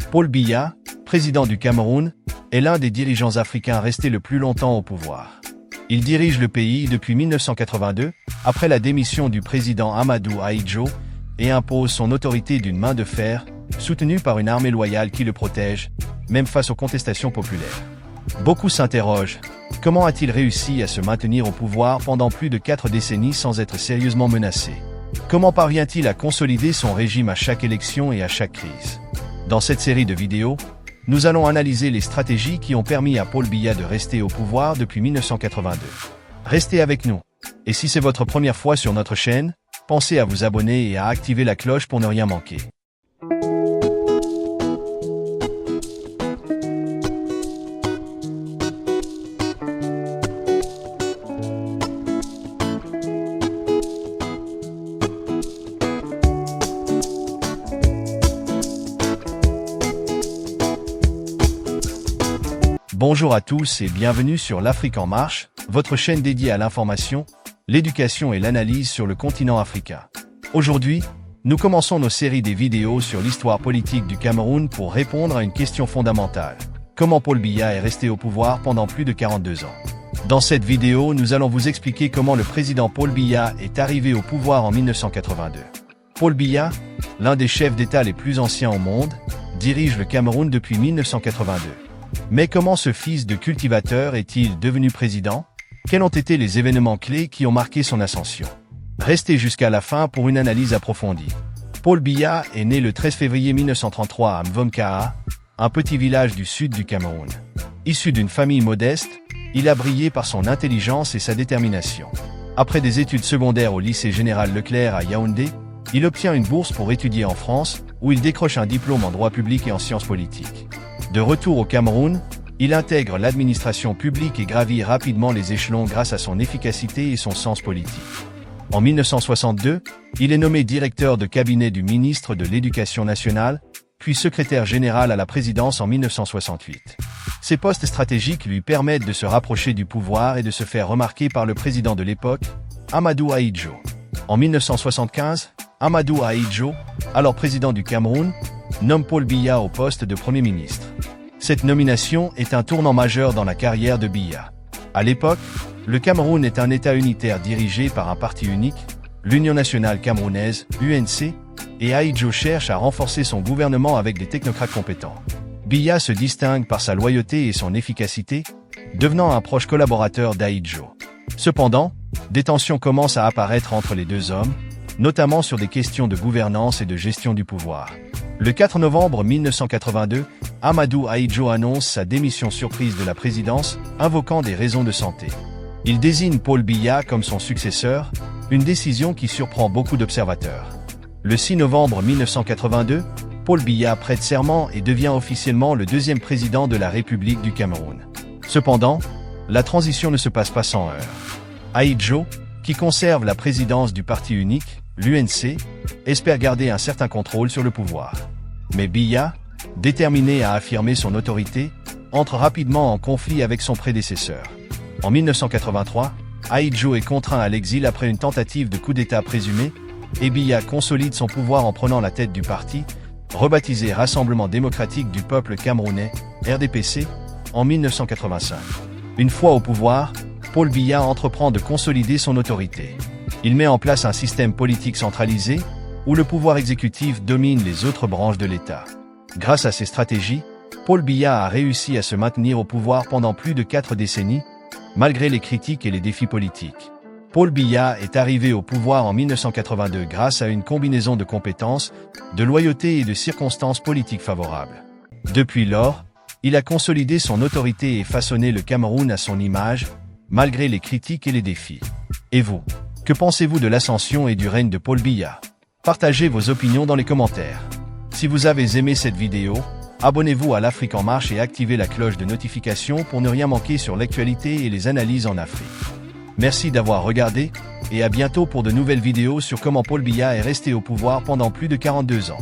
Paul Biya, président du Cameroun, est l'un des dirigeants africains restés le plus longtemps au pouvoir. Il dirige le pays depuis 1982, après la démission du président Amadou Ahidjo, et impose son autorité d'une main de fer, soutenu par une armée loyale qui le protège, même face aux contestations populaires. Beaucoup s'interrogent, comment a-t-il réussi à se maintenir au pouvoir pendant plus de 4 décennies sans être sérieusement menacé? Comment parvient-il à consolider son régime à chaque élection et à chaque crise? Dans cette série de vidéos, nous allons analyser les stratégies qui ont permis à Paul Biya de rester au pouvoir depuis 1982. Restez avec nous. Et si c'est votre première fois sur notre chaîne, pensez à vous abonner et à activer la cloche pour ne rien manquer. Bonjour à tous et bienvenue sur l'Afrique en marche, votre chaîne dédiée à l'information, l'éducation et l'analyse sur le continent africain. Aujourd'hui, nous commençons nos séries des vidéos sur l'histoire politique du Cameroun pour répondre à une question fondamentale. Comment Paul Biya est resté au pouvoir pendant plus de 42 ans? Dans cette vidéo, nous allons vous expliquer comment le président Paul Biya est arrivé au pouvoir en 1982. Paul Biya, l'un des chefs d'État les plus anciens au monde, dirige le Cameroun depuis 1982. Mais comment ce fils de cultivateur est-il devenu président? Quels ont été les événements clés qui ont marqué son ascension? Restez jusqu'à la fin pour une analyse approfondie. Paul Biya est né le 13 février 1933 à Mvomkaa, un petit village du sud du Cameroun. Issu d'une famille modeste, il a brillé par son intelligence et sa détermination. Après des études secondaires au lycée général Leclerc à Yaoundé, il obtient une bourse pour étudier en France, où il décroche un diplôme en droit public et en sciences politiques. De retour au Cameroun, il intègre l'administration publique et gravit rapidement les échelons grâce à son efficacité et son sens politique. En 1962, il est nommé directeur de cabinet du ministre de l'Éducation nationale, puis secrétaire général à la présidence en 1968. Ces postes stratégiques lui permettent de se rapprocher du pouvoir et de se faire remarquer par le président de l'époque, Amadou Ahidjo. En 1975, Amadou Ahidjo, alors président du Cameroun, nomme Paul Biya au poste de Premier ministre. Cette nomination est un tournant majeur dans la carrière de Biya. À l'époque, le Cameroun est un État unitaire dirigé par un parti unique, l'Union nationale camerounaise, UNC, et Ahidjo cherche à renforcer son gouvernement avec des technocrates compétents. Biya se distingue par sa loyauté et son efficacité, devenant un proche collaborateur d'Ahidjo. Cependant, des tensions commencent à apparaître entre les deux hommes, notamment sur des questions de gouvernance et de gestion du pouvoir. Le 4 novembre 1982, Amadou Ahidjo annonce sa démission surprise de la présidence, invoquant des raisons de santé. Il désigne Paul Biya comme son successeur, une décision qui surprend beaucoup d'observateurs. Le 6 novembre 1982, Paul Biya prête serment et devient officiellement le deuxième président de la République du Cameroun. Cependant, la transition ne se passe pas sans heurts. Ahidjo, qui conserve la présidence du parti unique, l'UNC, espère garder un certain contrôle sur le pouvoir. Mais Biya, déterminé à affirmer son autorité, entre rapidement en conflit avec son prédécesseur. En 1983, Ahidjo est contraint à l'exil après une tentative de coup d'État présumé, et Biya consolide son pouvoir en prenant la tête du parti, rebaptisé Rassemblement démocratique du peuple camerounais, RDPC, en 1985. Une fois au pouvoir, Paul Biya entreprend de consolider son autorité. Il met en place un système politique centralisé, où le pouvoir exécutif domine les autres branches de l'État. Grâce à ces stratégies, Paul Biya a réussi à se maintenir au pouvoir pendant plus de 4 décennies, malgré les critiques et les défis politiques. Paul Biya est arrivé au pouvoir en 1982 grâce à une combinaison de compétences, de loyauté et de circonstances politiques favorables. Depuis lors, il a consolidé son autorité et façonné le Cameroun à son image, malgré les critiques et les défis. Et vous, que pensez-vous de l'ascension et du règne de Paul Biya? Partagez vos opinions dans les commentaires. Si vous avez aimé cette vidéo, abonnez-vous à l'Afrique en marche et activez la cloche de notification pour ne rien manquer sur l'actualité et les analyses en Afrique. Merci d'avoir regardé, et à bientôt pour de nouvelles vidéos sur comment Paul Biya est resté au pouvoir pendant plus de 42 ans.